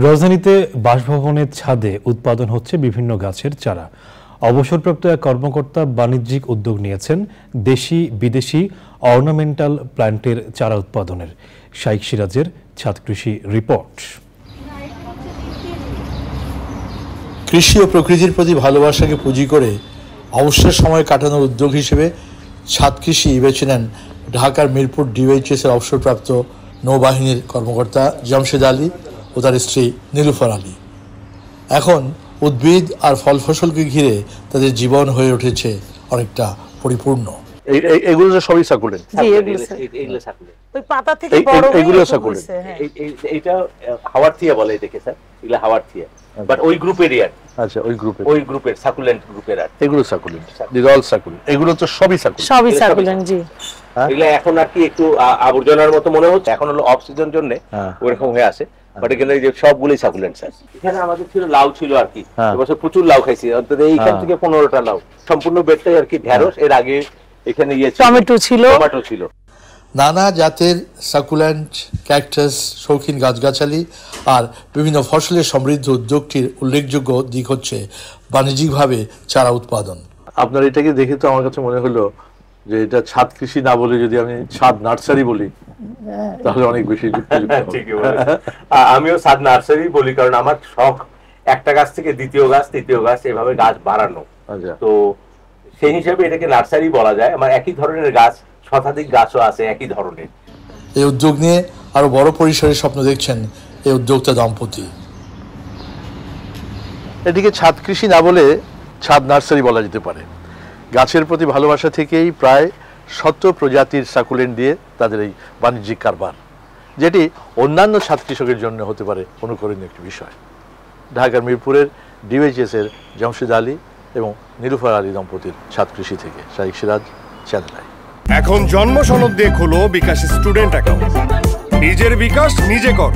রাজধানীতে বাসভবনের ছাদে উৎপাদন হচ্ছে বিভিন্ন গাছের চারা। অবসরপ্রাপ্ত এক কর্মকর্তা বাণিজ্যিক উদ্যোগ নিয়েছেন দেশি বিদেশি অর্নামেন্টাল প্ল্যান্টের চারা উৎপাদনের। শাইখ সিরাজের ছাদ কৃষি রিপোর্ট। কৃষি ও প্রকৃতির প্রতি ভালোবাসাকে পুঁজি করে অবসর সময় কাটানোর উদ্যোগ হিসেবে ছাদ কৃষি বেছে নেন ঢাকার মিরপুর ডিওএইচএস এর অবসরপ্রাপ্ত নৌবাহিনীর কর্মকর্তা জামশেদ আলী ও তার স্ত্রী নীলুফার আলী। এখন উদ্ভিদ আর ফল ফসলকে ঘিরে তাদের জীবন হয়ে উঠেছে অনেকটা পরিপূর্ণ। এগুলো সবই সাকুলেন্ট। ওই পাতা থেকে বড় এগুলো সাকুলেন্ট। এটা হাওয়ারথিয়া বলে এটাকে স্যার, এগুলো হাওয়ারথিয়া, বাট ওই গ্রুপেরই আর। আচ্ছা, ওই গ্রুপের সাকুলেন্ট গ্রুপের আর। এগুলো সাকুলেন্ট, দিস অল সাকুলেন্ট। এগুলো তো সবই সাকুলেন্ট। সবই সাকুলেন্ট, জি। এগুলো এখন আর কি একটু আবর্জনার মতো মনে হচ্ছে, এখন হলো অফ সিজন জন্য ওরকম হয়ে আসে, বাট এখানে যে সবগুলোই সাকুলেন্ট স্যার। এখানে আমাদের ছিল লাউ ছিল আর কি, এবছর প্রচুর লাউ খাইছি, অন্তত এইখান থেকে 15টা লাউ, সম্পূর্ণ বেডটাই আর কি ঢেঁড়স। এর আগে এখানে টমেটো ছিল। নানা জাতের সাকুলেন্ট, ক্যাকটাস, শৌখিন গাছগাছালি আর বিভিন্ন ফসলের সমৃদ্ধ উদ্যোগটির উল্লেখযোগ্য দিক হচ্ছে বাণিজ্যিকভাবে চারা উৎপাদন। আপনার এটাকে দেখে তো আমার কাছে মনে হলো যে এটা ছাদ কৃষি না বলে যদি আমি ছাদ নার্সারি বলি তাহলে অনেক বেশি ঠিকই বলেছেন। আমিও ছাদ নার্সারি বলি, কারণ আমার শখ একটা গাছ থেকে দ্বিতীয় গাছ, তৃতীয় গাছ, এভাবে গাছ বাড়ানো। তো সেই হিসাবে এটাকে নার্সারি বলা যায়। আমার একই ধরনের গাছ, শতাধিক গাছও আছে একই ধরনের। এই উদ্যোগ নিয়ে আরো বড় পরিসরে স্বপ্ন দেখছেন এই উদ্যোক্তা দম্পতি। এটিকে ছাদ কৃষি না বলে ছাদ নার্সারি বলা যেতে পারে। গাছের প্রতি ভালোবাসা থেকেই প্রায় 100 প্রজাতির সাকুলেন্ট দিয়ে তাদের এই বাণিজ্যিক কারবার, যেটি অন্যান্য ছাদ কৃষকের জন্য হতে পারে অনুকরণীয় একটি বিষয়। ঢাকার মিরপুরের ডিওএইচএস এর জামশেদ আলী এবং নীলুফার আলী দম্পতির ছাদ কৃষি থেকে শাইখ সিরাজ, চ্যানেল আই। এখন জন্ম সনদ দিয়ে খোলো বিকাশ স্টুডেন্ট অ্যাকাউন্ট। নিজের বিকাশ নিজে কর।